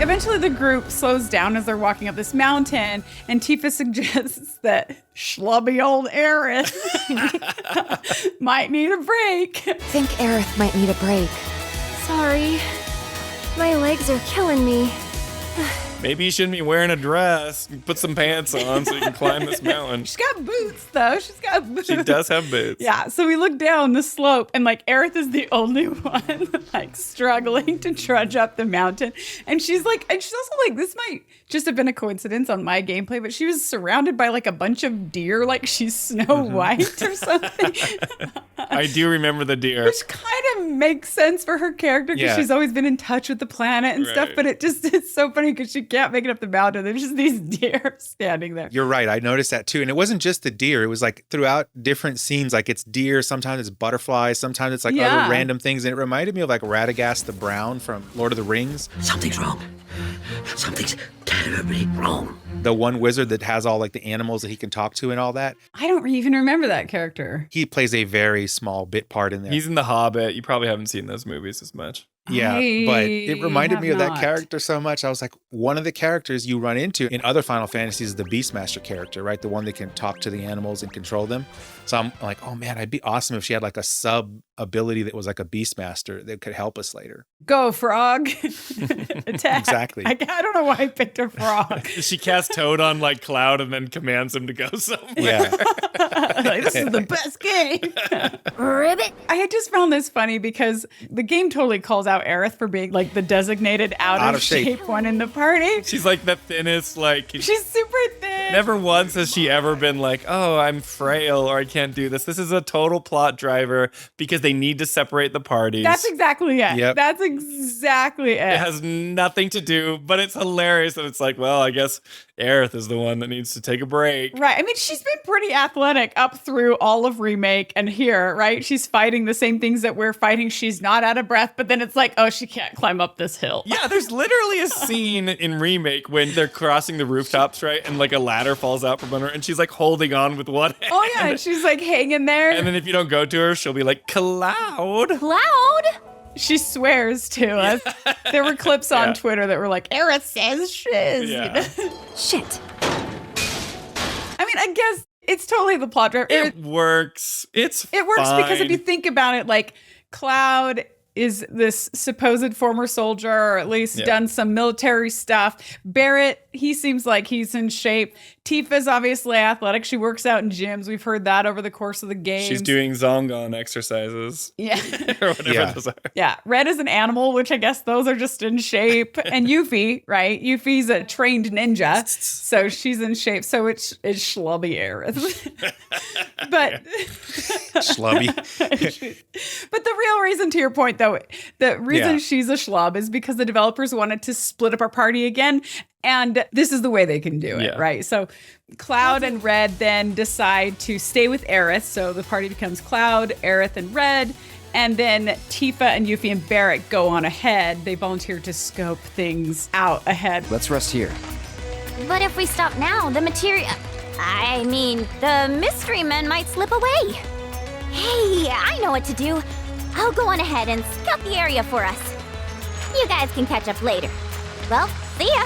Eventually the group slows down as they're walking up this mountain, and Tifa suggests that schlubby old Aerith might need a break. Think Aerith might need a break. Sorry. My legs are killing me. Maybe you shouldn't be wearing a dress. Put some pants on so you can climb this mountain. She's got boots, though. She's got boots. She does have boots. Yeah, so we look down the slope, and, like, Aerith is the only one, like, struggling to trudge up the mountain. And she's like, and she's also like, this might just have been a coincidence on my gameplay, but she was surrounded by, like, a bunch of deer, like she's Snow White or something. I do remember the deer. Which kind of makes sense for her character, because she's always been in touch with the planet and stuff, but it's so funny because she can't make it up the mountain. There's just these deer standing there. You're right. I noticed that too. And it wasn't just the deer. It was like throughout different scenes, like it's deer, sometimes it's butterflies, sometimes it's like other random things. And it reminded me of like Radagast the Brown from Lord of the Rings. Something's wrong. Something's terribly wrong. The one wizard that has all like the animals that he can talk to and all that. I don't even remember that character. He plays a very small bit part in there. He's in The Hobbit. You probably haven't seen those movies as much. Yeah, but it reminded me of that character so much. I was like, one of the characters you run into in other Final Fantasies is the Beastmaster character, right? The one that can talk to the animals and control them. So I'm like, oh man, it'd be awesome if she had like a sub ability that was like a Beastmaster that could help us later. Go, frog. Attack. Exactly. I don't know why I picked a frog. She casts Toad on like Cloud and then commands him to go somewhere. Yeah. Like, this is the best game. Ribbit. I had just found this funny because the game totally calls out Aerith for being like the designated out of shape one in the party. She's like the thinnest, like... She's super thin. Never once has she ever been like, oh, I'm frail or I can't do this. This is a total plot driver because they need to separate the parties. That's exactly it. Yep. That's exactly it. It has nothing to do, but it's hilarious that it's like, well, I guess Aerith is the one that needs to take a break. Right. I mean, she's been pretty athletic up through all of Remake and here, right? She's fighting the same things that we're fighting. She's not out of breath, but then it's like, oh, she can't climb up this hill. Yeah, there's literally a scene in Remake when they're crossing the rooftops, right? And like a ladder falls out from under her and she's like holding on with one hand. Oh, yeah. And she's like hanging there. And then if you don't go to her, she'll be like, Cloud. Cloud? She swears to us. There were clips on Twitter that were like, Aerith says shiz. Yeah. Shit. I mean, I guess it's totally the plot driver. It works. It works because if you think about it, like Cloud is this supposed former soldier, or at least done some military stuff. Barrett, he seems like he's in shape. Tifa's obviously athletic. She works out in gyms. We've heard that over the course of the game. She's doing Zongon exercises. Yeah. Or whatever those are. Yeah. Red is an animal, which I guess those are just in shape. And Yuffie, right? Yuffie's a trained ninja. So she's in shape. So it's schlubby Aerith. But Schlubby. But the real reason, to your point, though, the reason she's a schlub is because the developers wanted to split up our party again. And this is the way they can do it, right? So Cloud and Red then decide to stay with Aerith. So the party becomes Cloud, Aerith, and Red. And then Tifa and Yuffie and Barrett go on ahead. They volunteer to scope things out ahead. Let's rest here. But if we stop now, the mystery men might slip away. Hey, I know what to do. I'll go on ahead and scout the area for us. You guys can catch up later. Well, see ya.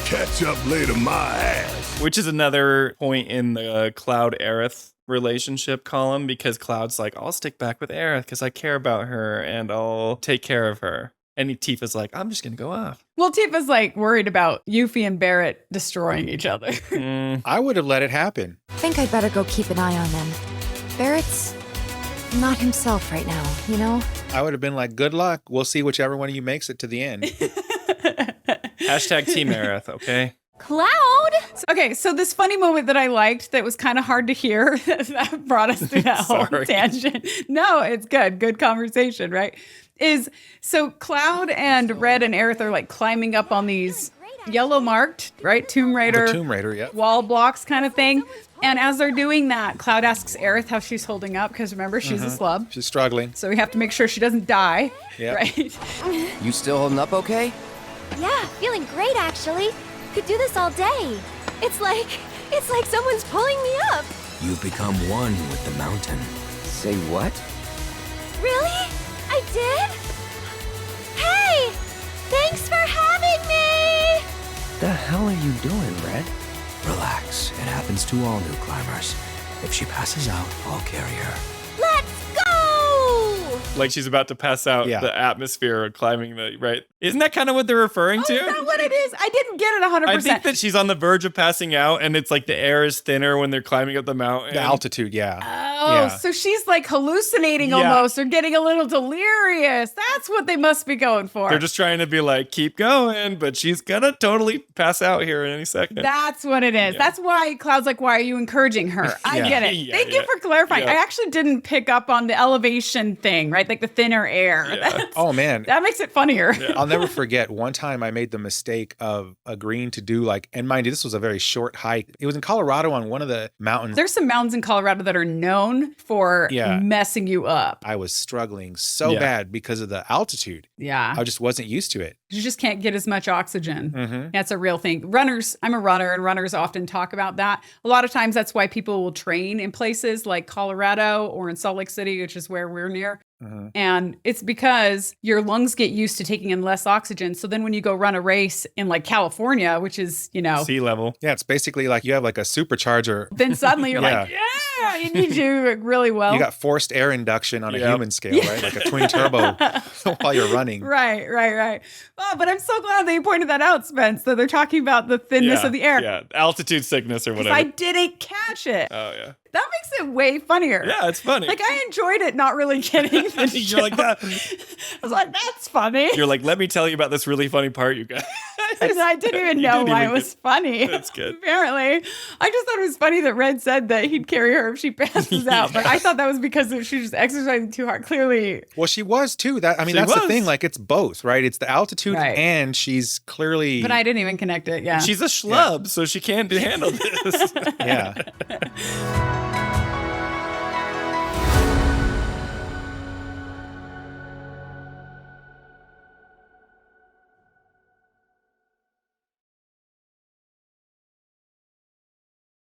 Catch up later, my ass. Which is another point in the Cloud-Aerith relationship column, because Cloud's like, I'll stick back with Aerith because I care about her and I'll take care of her. And Tifa's like, I'm just going to go off. Well, Tifa's like worried about Yuffie and Barrett destroying each other. I would have let it happen. I think I'd better go keep an eye on them. Barrett's not himself right now, you know? I would have been like, good luck. We'll see whichever one of you makes it to the end. Hashtag Team Aerith, okay? Cloud! Okay, so this funny moment that I liked that was kind of hard to hear, that brought us through that whole tangent. No, it's good. Good conversation, right? Is so Cloud and Red and Aerith are like climbing up on these yellow marked, right? Tomb Raider. The Tomb Raider, yeah. Wall blocks kind of thing. And as they're doing that, Cloud asks Aerith how she's holding up, because remember, she's a slub. She's struggling. So we have to make sure she doesn't die, right? You still holding up okay? Yeah, feeling great actually. Could do this all day. It's like someone's pulling me up. You've become one with the mountain. Say what? Really? I did? Hey! Thanks for hell are you doing, Red? Relax. It happens to all new climbers. If she passes out, I'll carry her. Let's go! Like she's about to pass out the atmosphere of climbing the, right? Isn't that kind of what they're referring to? Is that what it is? I didn't get it 100%. I think that she's on the verge of passing out and it's like the air is thinner when they're climbing up the mountain. The altitude, Oh, so she's like hallucinating almost or getting a little delirious. That's what they must be going for. They're just trying to be like, keep going, but she's gonna totally pass out here in any second. That's what it is. That's why Cloud's like, why are you encouraging her? I get it. Thank you for clarifying. I actually didn't pick up on the elevation thing, right? Like the thinner air. Oh, man. That makes it funnier. I'll never forget one time I made the mistake of agreeing to do and mind you, this was a very short hike. It was in Colorado on one of the mountains. There's some mountains in Colorado that are known for messing you up. I was struggling so bad because of the altitude. Yeah. I just wasn't used to it. You just can't get as much oxygen. That's a real thing. Runners, I'm a runner, and runners often talk about that. A lot of times that's why people will train in places like Colorado or in Salt Lake City, which is where we're near. And it's because your lungs get used to taking in less oxygen. So then when you go run a race in like California, which is, sea level. Yeah, it's basically like you have like a supercharger. Then suddenly you're like, you need to do it really well. You got forced air induction on a human scale, right? Like a twin turbo while you're running. Right. Oh, but I'm so glad that you pointed that out, Spence, that they're talking about the thinness of the air. Yeah, altitude sickness or whatever. I didn't catch it. Oh, yeah. That makes it way funnier. Yeah, it's funny. Like, I enjoyed it not really getting the You're like that. I was like, that's funny. You're like, let me tell you about this really funny part you guys. And I didn't even know why it was funny. That's good. Apparently. I just thought it was funny that Red said that he'd carry her if she passes out. But I thought that was because she was just exercising too hard. Clearly. Well, she was too. That's the thing. Like, it's both, right? It's the altitude and she's clearly. But I didn't even connect it. Yeah. She's a schlub, so she can't handle this. Yeah.